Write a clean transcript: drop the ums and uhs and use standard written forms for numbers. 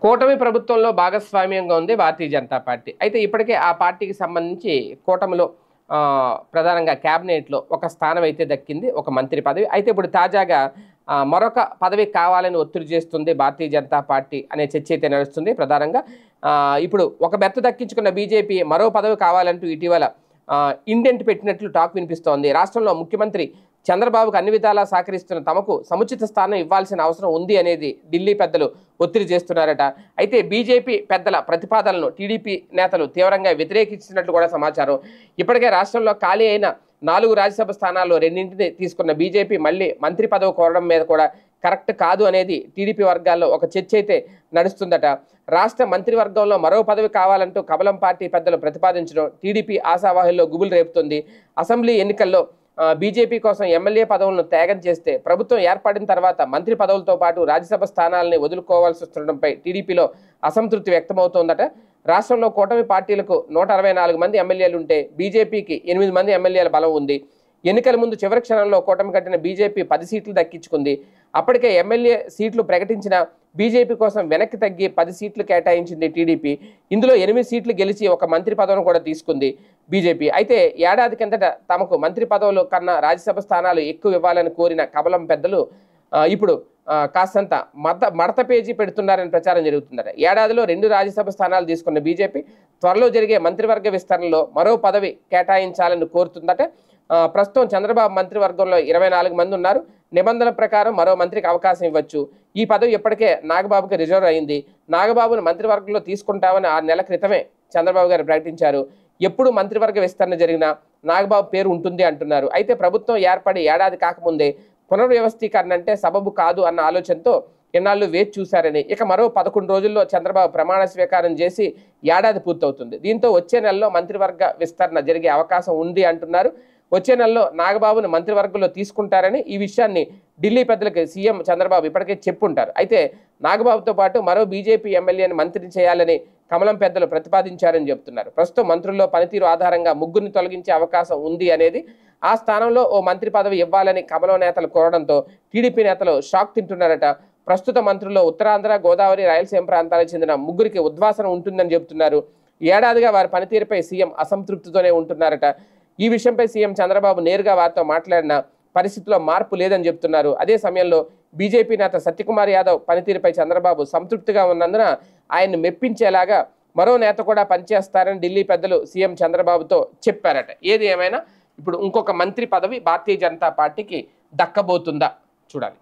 కూటమి ప్రభుత్వంలో భాగస్వామ్యంగా ఉంది భారతీయ జనతా పార్టీ. అయితే ఇప్పటికే ఆ పార్టీకి సంబంధించి కూటమిలో ప్రధానంగా క్యాబినెట్‌లో ఒక స్థానం అయితే దక్కింది. ఒక మంత్రి పదవి. అయితే ఇప్పుడు తాజాగా మరొక పదవి కావాలని ఒత్తిడి చేస్తుంది భారతీయ జనతా పార్టీ అనే చర్చ అయితే నడుస్తుంది. ప్రధానంగా ఇప్పుడు ఒక బెర్త్ దక్కించుకున్న బీజేపీ మరో పదవి కావాలంటూ ఇటీవల ఇండెంట్ పెట్టినట్లు టాక్ వినిపిస్తోంది. రాష్ట్రంలో ముఖ్యమంత్రి చంద్రబాబుకు అన్ని విధాలా సహకరిస్తున్న తమకు సముచిత స్థానం ఇవ్వాల్సిన అవసరం ఉంది అనేది ఢిల్లీ పెద్దలు ఒత్తిడి చేస్తున్నారట. అయితే బీజేపీ పెద్దల ప్రతిపాదనలను టీడీపీ నేతలు తీవ్రంగా వ్యతిరేకించినట్లు కూడా సమాచారం. ఇప్పటికే రాష్ట్రంలో ఖాళీ అయిన 4 రాజ్యసభ స్థానాల్లో 2ంటిని తీసుకున్న బీజేపీ మళ్ళీ మంత్రి పదవి కోరడం మీద కూడా కరెక్ట్ కాదు అనేది టీడీపీ వర్గాల్లో ఒక చర్చ అయితే నడుస్తుందట. రాష్ట్ర మంత్రివర్గంలో మరో పదవి కావాలంటూ కమలం పార్టీ పెద్దలు ప్రతిపాదించడం టీడీపీ ఆశావాహుల్లో గుబులు రేపుతుంది. అసెంబ్లీ ఎన్నికల్లో బీజేపీ కోసం ఎమ్మెల్యే పదవులను త్యాగం చేస్తే ప్రభుత్వం ఏర్పడిన తర్వాత మంత్రి పదవులతో పాటు రాజ్యసభ స్థానాలని వదులుకోవాల్సి వస్తుండడంపై టీడీపీలో అసంతృప్తి వ్యక్తమవుతోందట. రాష్ట్రంలో కూటమి పార్టీలకు 164 మంది ఎమ్మెల్యేలు ఉంటే బీజేపీకి 8 మంది ఎమ్మెల్యేల బలం ఉంది. ఎన్నికల ముందు చివరి క్షణంలో కూటమి కట్టిన బీజేపీ 10 సీట్లు దక్కించుకుంది. అప్పటికే ఎమ్మెల్యే సీట్లు ప్రకటించిన బీజేపీ కోసం వెనక్కి తగ్గి 10 సీట్లు కేటాయించింది టీడీపీ. ఇందులో 8 సీట్లు గెలిచి ఒక మంత్రి పదవిని కూడా తీసుకుంది బీజేపీ. అయితే ఏడాది కిందట తమకు మంత్రి పదవులు కన్నా రాజ్యసభ స్థానాలు ఎక్కువ ఇవ్వాలని కోరిన కమలం పెద్దలు ఇప్పుడు కాస్తంత మడత పేజీ పెడుతున్నారని ప్రచారం జరుగుతుందట. ఏడాదిలో 2 రాజ్యసభ స్థానాలు తీసుకున్న బీజేపీ త్వరలో జరిగే మంత్రివర్గ విస్తరణలో మరో పదవి కేటాయించాలని కోరుతుందట. ప్రస్తుతం చంద్రబాబు మంత్రివర్గంలో 24 మంది ఉన్నారు. నిబంధనల ప్రకారం మరో మంత్రికి అవకాశం ఇవ్వచ్చు. ఈ పదవి ఇప్పటికే నాగబాబుకి రిజర్వ్ అయింది. నాగబాబును మంత్రివర్గంలో తీసుకుంటామని 6 నెలల క్రితమే చంద్రబాబు గారు ప్రకటించారు. ఎప్పుడు మంత్రివర్గ విస్తరణ జరిగినా నాగబాబు పేరు ఉంటుంది అంటున్నారు. అయితే ప్రభుత్వం ఏర్పడి ఏడాది కాకముందే పునర్వ్యవస్థీకరణ అంటే సబబు కాదు అన్న ఆలోచనతో ఎన్నాళ్ళు వేచి చూశారని, ఇక మరో 11 రోజుల్లో చంద్రబాబు ప్రమాణ స్వీకారం చేసి ఏడాది పూర్తవుతుంది. దీంతో వచ్చే నెలలో మంత్రివర్గ విస్తరణ జరిగే అవకాశం ఉంది అంటున్నారు. వచ్చే నెలలో నాగబాబును మంత్రివర్గంలో తీసుకుంటారని ఈ విషయాన్ని ఢిల్లీ పెద్దలకి సీఎం చంద్రబాబు ఇప్పటికే చెప్పుంటారు. అయితే నాగబాబుతో పాటు మరో బీజేపీ ఎమ్మెల్యేని మంత్రిని చేయాలని కమలం పెద్దలు ప్రతిపాదించారని చెబుతున్నారు. ప్రస్తుతం మంత్రుల్లో పనితీరు ఆధారంగా 3ని తొలగించే అవకాశం ఉంది అనేది, ఆ స్థానంలో ఓ మంత్రి పదవి ఇవ్వాలని కమలం నేతలు కోరడంతో టీడీపీ నేతలు షాక్ తింటున్నారట. ప్రస్తుత మంత్రుల్లో ఉత్తరాంధ్ర, గోదావరి, రాయలసీమ ప్రాంతాలకు చెందిన 3కి ఉద్వాసన ఉంటుందని చెబుతున్నారు. ఏడాదిగా వారి పనితీరుపై సీఎం అసంతృప్తితోనే ఉంటున్నారట. ఈ విషయంపై సీఎం చంద్రబాబు నేరుగా వారితో మాట్లాడిన పరిస్థితిలో మార్పు లేదని చెప్తున్నారు. అదే సమయంలో బీజేపీ నేత సత్యకుమార్ యాదవ్ పనితీరుపై చంద్రబాబు సంతృప్తిగా ఉన్నందున ఆయన్ని మెప్పించేలాగా మరో నేత కూడా పనిచేస్తారని ఢిల్లీ పెద్దలు సీఎం చంద్రబాబుతో చెప్పారట. ఏది ఏమైనా ఇప్పుడు ఇంకొక మంత్రి పదవి భారతీయ జనతా పార్టీకి దక్కబోతుందా చూడాలి.